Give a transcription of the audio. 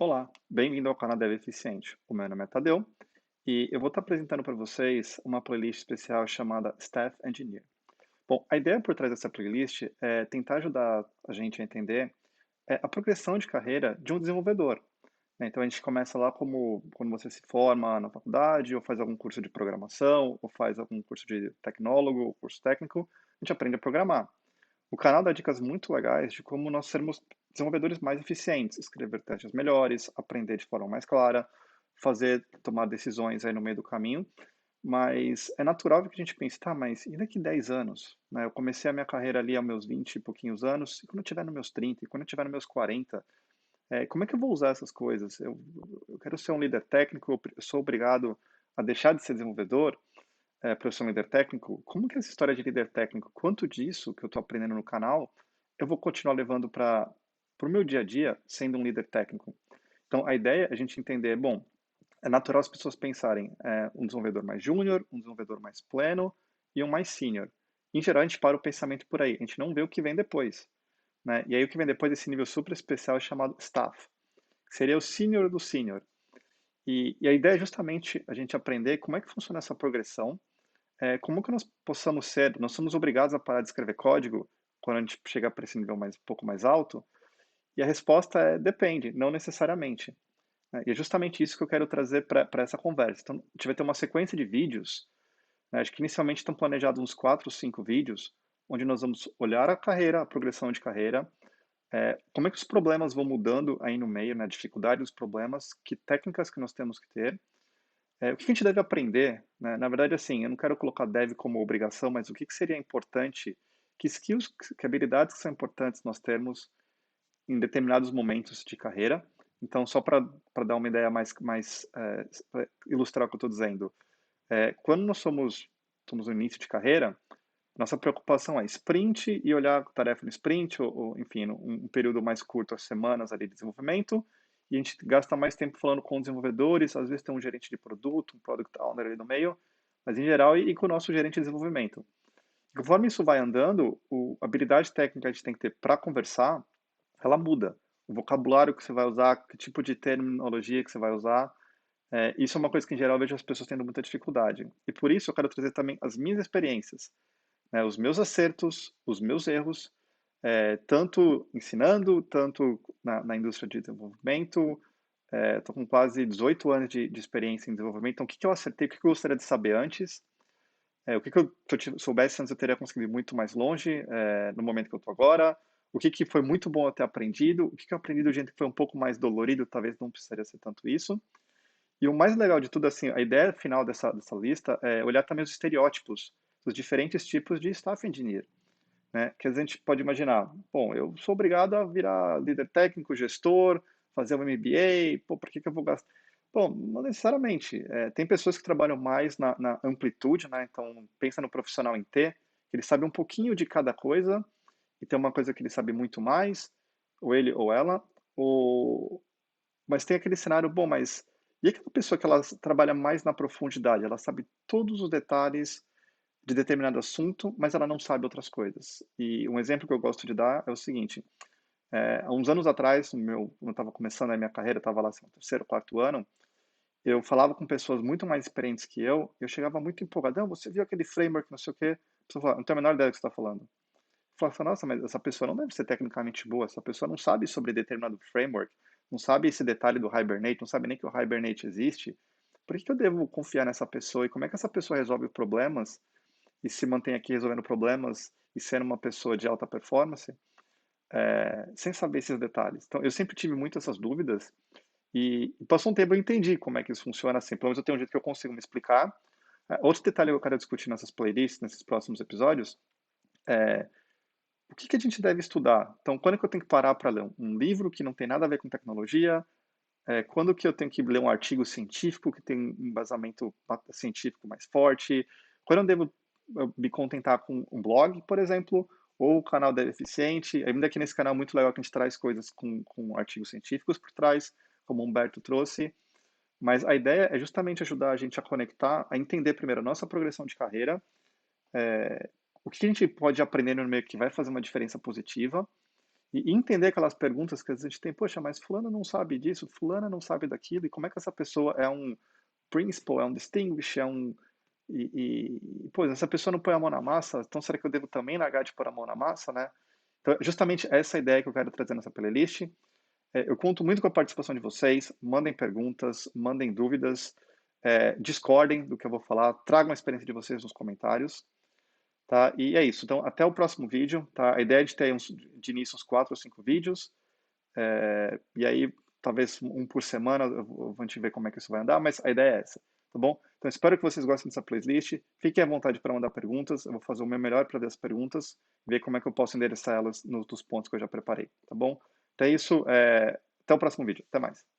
Olá, bem-vindo ao canal Dev Eficiente. O meu nome é Tadeu e eu vou estar apresentando para vocês uma playlist especial chamada Staff Engineer. Bom, a ideia por trás dessa playlist é tentar ajudar a gente a entender a progressão de carreira de um desenvolvedor, né? Então a gente começa lá como quando você se forma na faculdade, ou faz algum curso de programação, ou faz algum curso de tecnólogo, ou curso técnico, a gente aprende a programar. O canal dá dicas muito legais de como nós sermos desenvolvedores mais eficientes, escrever testes melhores, aprender de forma mais clara, tomar decisões aí no meio do caminho, mas é natural que a gente pense, tá, mas e daqui 10 anos? Né? Eu comecei a minha carreira ali aos meus 20 e pouquinhos anos, e quando eu estiver nos meus 30, e quando eu estiver nos meus 40, como é que eu vou usar essas coisas? Eu quero ser um líder técnico, eu sou obrigado a deixar de ser desenvolvedor, para eu ser um líder técnico, como que essa história de líder técnico, quanto disso que eu estou aprendendo no canal, eu vou continuar levando para o meu dia a dia sendo um líder técnico? Então, a ideia é a gente entender, bom, é natural as pessoas pensarem um desenvolvedor mais júnior, um desenvolvedor mais pleno e um mais sênior. Em geral, a gente para o pensamento por aí, a gente não vê o que vem depois, né? E aí o que vem depois desse nível super especial é chamado staff, que seria o sênior do sênior. E a ideia é justamente a gente aprender como é que funciona essa progressão, como que nós possamos ser, nós somos obrigados a parar de escrever código quando a gente chegar para esse nível um pouco mais alto? E a resposta é depende, não necessariamente, né? E é justamente isso que eu quero trazer para essa conversa. Então, a gente vai ter uma sequência de vídeos, né? Acho que inicialmente estão planejados uns 4 ou 5 vídeos, onde nós vamos olhar a carreira, a progressão de carreira, como é que os problemas vão mudando aí no meio, né? A dificuldade dos problemas, que técnicas que nós temos que ter, o que a gente deve aprender, né? Na verdade, assim, eu não quero colocar dev como obrigação, mas o que seria importante, que skills, que habilidades que são importantes nós termos em determinados momentos de carreira. Então, só para dar uma ideia pra ilustrar o que eu estou dizendo, quando nós somos no início de carreira, nossa preocupação é sprint e olhar a tarefa no sprint, ou enfim, um período mais curto, as semanas ali de desenvolvimento, e a gente gasta mais tempo falando com desenvolvedores, às vezes tem um gerente de produto, um product owner ali no meio, mas em geral, e com o nosso gerente de desenvolvimento. Conforme isso vai andando, a habilidade técnica que a gente tem que ter para conversar, ela muda. O vocabulário que você vai usar, que tipo de terminologia que você vai usar, isso é uma coisa que em geral eu vejo as pessoas tendo muita dificuldade. E por isso eu quero trazer também as minhas experiências, né, os meus acertos, os meus erros, tanto ensinando, tanto na indústria de desenvolvimento. Estou com quase 18 anos de experiência em desenvolvimento, então o que, que eu acertei, o que, que eu gostaria de saber antes, o que, que eu, se eu soubesse antes eu teria conseguido ir muito mais longe no momento que eu estou agora, o que, que foi muito bom eu ter aprendido, o que, que eu aprendi do jeito que foi um pouco mais dolorido, talvez não precisaria ser tanto isso. E o mais legal de tudo, assim, a ideia final dessa lista é olhar também os estereótipos dos diferentes tipos de staff engineer, né? Que a gente pode imaginar, bom, eu sou obrigado a virar líder técnico, gestor, fazer um MBA, pô, por que que eu vou gastar? Bom, não necessariamente. Tem pessoas que trabalham mais na amplitude, né? Então, pensa no profissional em T, que ele sabe um pouquinho de cada coisa, e tem uma coisa que ele sabe muito mais, ou ele ou ela, ou... mas tem aquele cenário, bom, mas e aquela pessoa que ela trabalha mais na profundidade? Ela sabe todos os detalhes de determinado assunto, mas ela não sabe outras coisas. E um exemplo que eu gosto de dar é o seguinte: há uns anos atrás, quando eu estava começando a minha carreira, estava lá assim, no terceiro, quarto ano, eu falava com pessoas muito mais experientes que eu chegava muito empolgadão, você viu aquele framework, não sei o quê? A pessoa falava, não tenho a menor ideia do que você está falando. Eu falava, nossa, mas essa pessoa não deve ser tecnicamente boa, essa pessoa não sabe sobre determinado framework, não sabe esse detalhe do Hibernate, não sabe nem que o Hibernate existe. Por que eu devo confiar nessa pessoa? E como é que essa pessoa resolve problemas e se mantém aqui resolvendo problemas e sendo uma pessoa de alta performance, sem saber esses detalhes? Então, eu sempre tive muito essas dúvidas e passou um tempo eu entendi como é que isso funciona assim. Pelo menos eu tenho um jeito que eu consigo me explicar. Outro detalhe que eu quero discutir nessas playlists, nesses próximos episódios, é o que que a gente deve estudar. Então, quando é que eu tenho que parar para ler um livro que não tem nada a ver com tecnologia? Quando que eu tenho que ler um artigo científico que tem um embasamento científico mais forte? Quando eu devo me contentar com um blog, por exemplo, ou o canal da Eficiente? Ainda que nesse canal é muito legal que a gente traz coisas com artigos científicos por trás, como o Humberto trouxe. Mas a ideia é justamente ajudar a gente a conectar, a entender primeiro a nossa progressão de carreira, o que a gente pode aprender no meio que vai fazer uma diferença positiva, E entender aquelas perguntas que às vezes a gente tem: "Poxa, mas fulano não sabe disso, fulana não sabe daquilo, e como é que essa pessoa é um principal, é um distinguished, é um pô, essa pessoa não põe a mão na massa, então será que eu devo também largar de pôr a mão na massa, né?" Então, justamente essa ideia que eu quero trazer nessa playlist. Eu conto muito com a participação de vocês, mandem perguntas, mandem dúvidas, discordem do que eu vou falar, tragam a experiência de vocês nos comentários, tá? E é isso. Então, até o próximo vídeo, tá? A ideia é de ter de início uns 4 ou 5 vídeos, e aí talvez um por semana, a gente ver como é que isso vai andar, mas a ideia é essa, tá bom? Então, espero que vocês gostem dessa playlist. Fiquem à vontade para mandar perguntas. Eu vou fazer o meu melhor para ver as perguntas, ver como é que eu posso endereçar elas nos pontos que eu já preparei, tá bom? Então é isso. Até o próximo vídeo. Até mais.